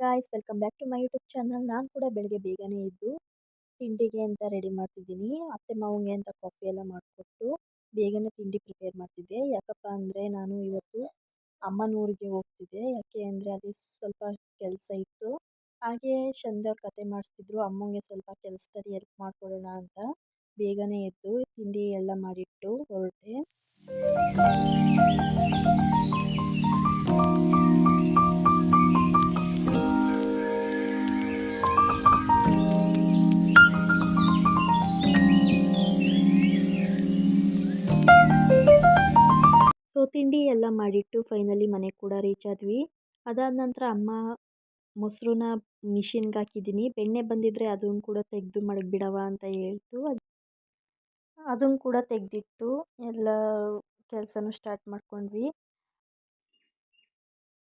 Guys, welcome back to my YouTube channel. ನಾನು ಕೂಡ ಬೆಳಗ್ಗೆ ಬೇಗನೆ ಎದ್ದು ತಿಂಡಿಗೆ ಅಂತ ರೆಡಿ ಮಾಡ್ತಿದ್ದೀನಿ. ಅತ್ತೆ ಮಾವಂಗೆ ಅಂತ ಕಾಫಿ ಎಲ್ಲ ಮಾಡಿಕೊಟ್ಟು ಬೇಗನೆ ತಿಂಡಿ ಪ್ರಿಪೇರ್ ಮಾಡ್ತಿದ್ದೆ. ಯಾಕಪ್ಪ ಅಂದರೆ ನಾನು ಇವತ್ತು ಅಮ್ಮನ ಊರಿಗೆ ಹೋಗ್ತಿದ್ದೆ. ಯಾಕೆ ಅಂದರೆ ಅಲ್ಲಿ ಸ್ವಲ್ಪ ಕೆಲಸ ಇತ್ತು. ಹಾಗೆ ಚಂದ ಕತೆ ಮಾಡಿಸ್ತಿದ್ರು. ಅಮ್ಮಂಗೆ ಸ್ವಲ್ಪ ಕೆಲಸದಲ್ಲಿ ಹೆಲ್ಪ್ ಮಾಡಿಕೊಡೋಣ ಅಂತ ಬೇಗನೆ ಎದ್ದು ತಿಂಡಿ ಎಲ್ಲ ಮಾಡಿಟ್ಟು ಹೊರಟೆ. ಸೊ ತಿಂಡಿ ಎಲ್ಲ ಮಾಡಿಟ್ಟು ಫೈನಲಿ ಮನೆಗೆ ಕೂಡ ರೀಚ್ ಆದ್ವಿ. ಅದಾದ ನಂತರ ಅಮ್ಮ ಮೊಸರನ್ನ ಮಿಷಿನ್ಗೆ ಹಾಕಿದ್ದೀನಿ. ಬೆಣ್ಣೆ ಬಂದಿದ್ರೆ ಅದನ್ನು ಕೂಡ ತೆಗೆದು ಮಡಗಿಬಿಡವ ಅಂತ ಹೇಳ್ತು. ಅದನ್ನು ಕೂಡ ತೆಗೆದಿಟ್ಟು ಎಲ್ಲ ಕೆಲಸನೂ ಸ್ಟಾರ್ಟ್ ಮಾಡ್ಕೊಂಡ್ವಿ.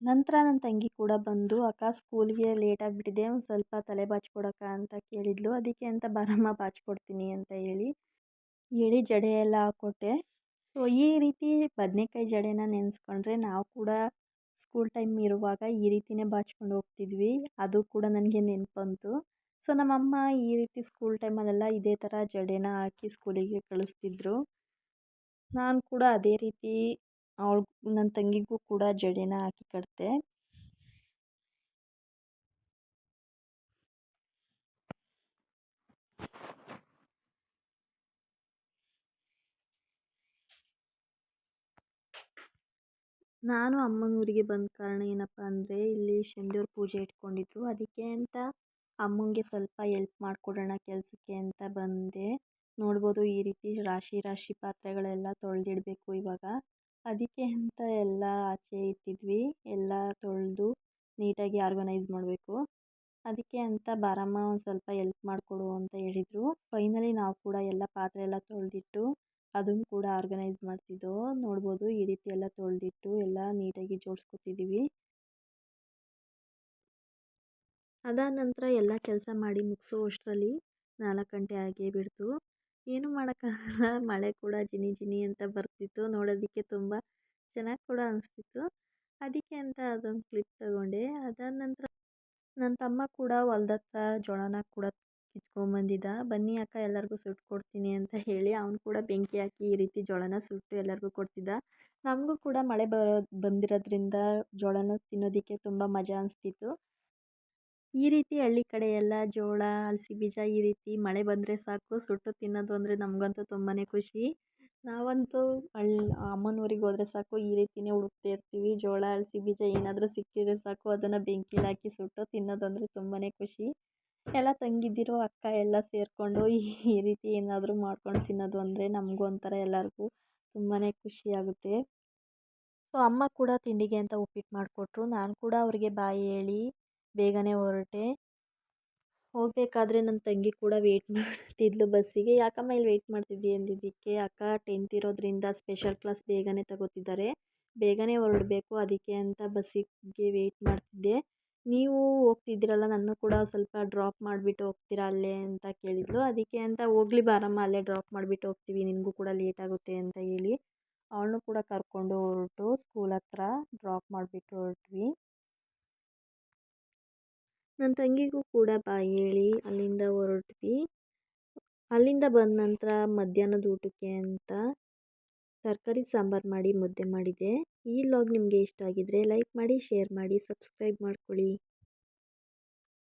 ನಂತರ ನನ್ನ ತಂಗಿ ಕೂಡ ಬಂದು, ಅಕ್ಕ ಸ್ಕೂಲ್ಗೆ ಲೇಟ್ ಆಗಿಬಿಟ್ಟಿದೆ, ಒಂದು ಸ್ವಲ್ಪ ತಲೆ ಬಾಚ್ಕೊಡಕ್ಕ ಅಂತ ಕೇಳಿದ್ಲು. ಅದಕ್ಕೆ ಅಂತ ಬಾರಮ್ಮ ಬಾಚ್ಕೊಡ್ತೀನಿ ಅಂತ ಹೇಳಿ ಜಡೆ ಎಲ್ಲ ಹಾಕ್ಕೊಟ್ಟೆ. ಸೊ ಈ ರೀತಿ ಬದನೇಕಾಯಿ ಜಡೆನ ನೆನೆಸ್ಕೊಂಡ್ರೆ ನಾವು ಕೂಡ ಸ್ಕೂಲ್ ಟೈಮ್ ಇರುವಾಗ ಈ ರೀತಿಯೇ ಬಾಚ್ಕೊಂಡು ಹೋಗ್ತಿದ್ವಿ. ಅದು ಕೂಡ ನನಗೆ ನೆನಪಂತು. ಸೊ ನಮ್ಮಮ್ಮ ಈ ರೀತಿ ಸ್ಕೂಲ್ ಟೈಮಲ್ಲೆಲ್ಲ ಇದೇ ಥರ ಜಡೆನ ಹಾಕಿ ಸ್ಕೂಲಿಗೆ ಕಳಿಸ್ತಿದ್ರು. ನಾನು ಕೂಡ ಅದೇ ರೀತಿ ನನ್ನ ತಂಗಿಗೂ ಕೂಡ ಜಡೆನ ಹಾಕಿ ಕಟ್ತೆ. ನಾನು ಅಮ್ಮನ ಊರಿಗೆ ಬಂದ ಕಾರಣ ಏನಪ್ಪ ಅಂದರೆ ಇಲ್ಲಿ ಶನಿದೇವ್ರ ಪೂಜೆ ಇಟ್ಕೊಂಡಿದ್ರು. ಅದಕ್ಕೆ ಅಂತ ಅಮ್ಮಂಗೆ ಸ್ವಲ್ಪ ಎಲ್ಪ್ ಮಾಡಿಕೊಡೋಣ ಕೆಲಸಕ್ಕೆ ಅಂತ ಬಂದೆ. ನೋಡ್ಬೋದು ಈ ರೀತಿ ರಾಶಿ ರಾಶಿ ಪಾತ್ರೆಗಳೆಲ್ಲ ತೊಳೆದಿಡಬೇಕು ಇವಾಗ. ಅದಕ್ಕೆ ಅಂತ ಎಲ್ಲ ಆಚೆ ಇಟ್ಟಿದ್ವಿ. ಎಲ್ಲ ತೊಳೆದು ನೀಟಾಗಿ ಆರ್ಗನೈಸ್ ಮಾಡಬೇಕು. ಅದಕ್ಕೆ ಅಂತ ಬಾರಮ್ಮ ಒಂದು ಸ್ವಲ್ಪ ಎಲ್ಪ್ ಮಾಡಿಕೊಡು ಅಂತ ಹೇಳಿದರು. ಫೈನಲಿ ನಾವು ಕೂಡ ಎಲ್ಲ ಪಾತ್ರೆ ಎಲ್ಲ ತೊಳೆದಿಟ್ಟು ಅದನ್ನು ಕೂಡ ಆರ್ಗನೈಸ್ ಮಾಡ್ತಿದ್ದೋ. ನೋಡ್ಬೋದು ಈ ರೀತಿ ಎಲ್ಲ ತೊಳೆದಿಟ್ಟು ಎಲ್ಲ ನೀಟಾಗಿ ಜೋಡಿಸ್ಕೊತಿದ್ದೀವಿ. ಅದಾದ ನಂತರ ಎಲ್ಲ ಕೆಲಸ ಮಾಡಿ ಮುಗಿಸೋ ಅಷ್ಟರಲ್ಲಿ 4 ಗಂಟೆ ಆಗೇ ಬಿಡ್ತು. ಏನು ಮಾಡೋಕ್ಕಾಗಲ್ಲ, ಮಳೆ ಕೂಡ ಜಿನಿ ಜಿನಿ ಅಂತ ಬರ್ತಿತ್ತು. ನೋಡೋದಕ್ಕೆ ತುಂಬ ಚೆನ್ನಾಗಿ ಕೂಡ ಅನಿಸ್ತಿತ್ತು. ಅದಕ್ಕೆ ಅಂತ ಅದೊಂದು ಕ್ಲಿಪ್ ತಗೊಂಡೆ. ಅದಾದ ನಂತರ ನನ್ನ ತಮ್ಮ ಕೂಡ ಹೊಲ್ದ ಹತ್ರ ಜೋಳನ ಕೂಡ ಕಿತ್ಕೊಂಡ್ಬಂದಿದ್ದ. ಬನ್ನಿ ಅಕ್ಕ ಎಲ್ಲರಿಗೂ ಸುಟ್ಟು ಕೊಡ್ತೀನಿ ಅಂತ ಹೇಳಿ ಅವನು ಕೂಡ ಬೆಂಕಿ ಹಾಕಿ ಈ ರೀತಿ ಜೋಳನ ಸುಟ್ಟು ಎಲ್ಲರಿಗೂ ಕೊಡ್ತಿದ್ದ. ನಮಗೂ ಕೂಡ ಮಳೆ ಬಂದಿರೋದ್ರಿಂದ ಜೋಳನ ತಿನ್ನೋದಕ್ಕೆ ತುಂಬ ಮಜಾ ಅನಿಸ್ತಿತ್ತು. ಈ ರೀತಿ ಹಳ್ಳಿ ಕಡೆ ಎಲ್ಲ ಜೋಳ, ಅಲಸಿ ಬೀಜ ಈ ರೀತಿ ಮಳೆ ಬಂದರೆ ಸಾಕು ಸುಟ್ಟು ತಿನ್ನೋದು ಅಂದರೆ ನಮಗಂತೂ ತುಂಬಾ ಖುಷಿ. ನಾವಂತೂ ಅಮ್ಮನ ಊರಿಗೆ ಹೋದರೆ ಸಾಕು ಈ ರೀತಿಯೇ ಹುಡುಕ್ತಾ ಇರ್ತೀವಿ. ಜೋಳ, ಅಲಸಿ ಬೀಜ ಏನಾದರೂ ಸಿಕ್ಕಿದ್ರೆ ಸಾಕು ಅದನ್ನು ಬೆಂಕಿಲಿ ಹಾಕಿ ಸುಟ್ಟು ತಿನ್ನೋದು ಅಂದರೆ ತುಂಬಾ ಖುಷಿ. ಎಲ್ಲ ತಂಗಿದ್ದಿರು ಅಕ್ಕ ಎಲ್ಲ ಸೇರಿಕೊಂಡು ಈ ರೀತಿ ಏನಾದರೂ ಮಾಡ್ಕೊಂಡು ತಿನ್ನೋದು ಅಂದರೆ ನಮಗೂ ಒಂಥರ ಎಲ್ಲರಿಗೂ ತುಂಬಾ ಖುಷಿಯಾಗುತ್ತೆ. ಸೊ ಅಮ್ಮ ಕೂಡ ತಿಂಡಿಗೆ ಅಂತ ಉಪ್ಪಿಟ್ಟು ಮಾಡಿಕೊಟ್ರು. ನಾನು ಕೂಡ ಅವರಿಗೆ ಬಾಯಿ ಹೇಳಿ ಬೇಗನೆ ಹೊರಟೆ. ಹೋಗಬೇಕಾದ್ರೆ ನನ್ನ ತಂಗಿ ಕೂಡ ವೆಯ್ಟ್ ಮಾಡ್ತಿದ್ಲು ಬಸ್ಸಿಗೆ. ಯಾಕಮ್ಮ ಇಲ್ಲಿ ವೆಯ್ಟ್ ಮಾಡ್ತಿದ್ದಿ ಅಂದಿದ್ದಕ್ಕೆ, ಅಕ್ಕ 10th ಇರೋದ್ರಿಂದ ಸ್ಪೆಷಲ್ ಕ್ಲಾಸ್ ಬೇಗನೆ ತಗೋತಿದ್ದಾರೆ, ಬೇಗನೆ ಹೊರಡಬೇಕು, ಅದಕ್ಕೆ ಅಂತ ಬಸ್ಸಿಗೆ ವೆಯ್ಟ್ ಮಾಡ್ತಿದ್ದೆ. ನೀವು ಹೋಗ್ತಿದ್ದೀರಲ್ಲ, ನನ್ನ ಕೂಡ ಸ್ವಲ್ಪ ಡ್ರಾಪ್ ಮಾಡಿಬಿಟ್ಟು ಹೋಗ್ತೀರಾ ಅಲ್ಲೇ ಅಂತ ಕೇಳಿದ್ಲು. ಅದಕ್ಕೆ ಅಂತ ಹೋಗ್ಲಿ ಬಾರಮ್ಮ ಅಲ್ಲೇ ಡ್ರಾಪ್ ಮಾಡಿಬಿಟ್ಟು ಹೋಗ್ತೀವಿ, ನಿನಗೂ ಕೂಡ ಲೇಟ್ ಆಗುತ್ತೆ ಅಂತ ಹೇಳಿ ಅವಳನ್ನು ಕೂಡ ಕರ್ಕೊಂಡು ಹೊರಟು ಸ್ಕೂಲ್ ಹತ್ರ ಡ್ರಾಪ್ ಮಾಡಿಬಿಟ್ಟು ಹೊರಟ್ವಿ. ನನ್ನ ತಂಗಿಗೂ ಕೂಡ ಬಾಯಿ ಹೇಳಿ ಅಲ್ಲಿಂದ ಹೊರಟ್ವಿ. ಅಲ್ಲಿಂದ ಬಂದ ನಂತರ ಮಧ್ಯಾಹ್ನದ ಊಟಕ್ಕೆ ಅಂತ ತರಕಾರಿ ಸಾಂಬಾರು ಮಾಡಿ ಮುದ್ದೆ ಮಾಡಿದೆ. ಈ ವ್ಲಾಗ್ ನಿಮಗೆ ಇಷ್ಟ ಆಗಿದ್ರೆ ಲೈಕ್ ಮಾಡಿ, ಶೇರ್ ಮಾಡಿ, ಸಬ್ಸ್ಕ್ರೈಬ್ ಮಾಡ್ಕೊಳ್ಳಿ.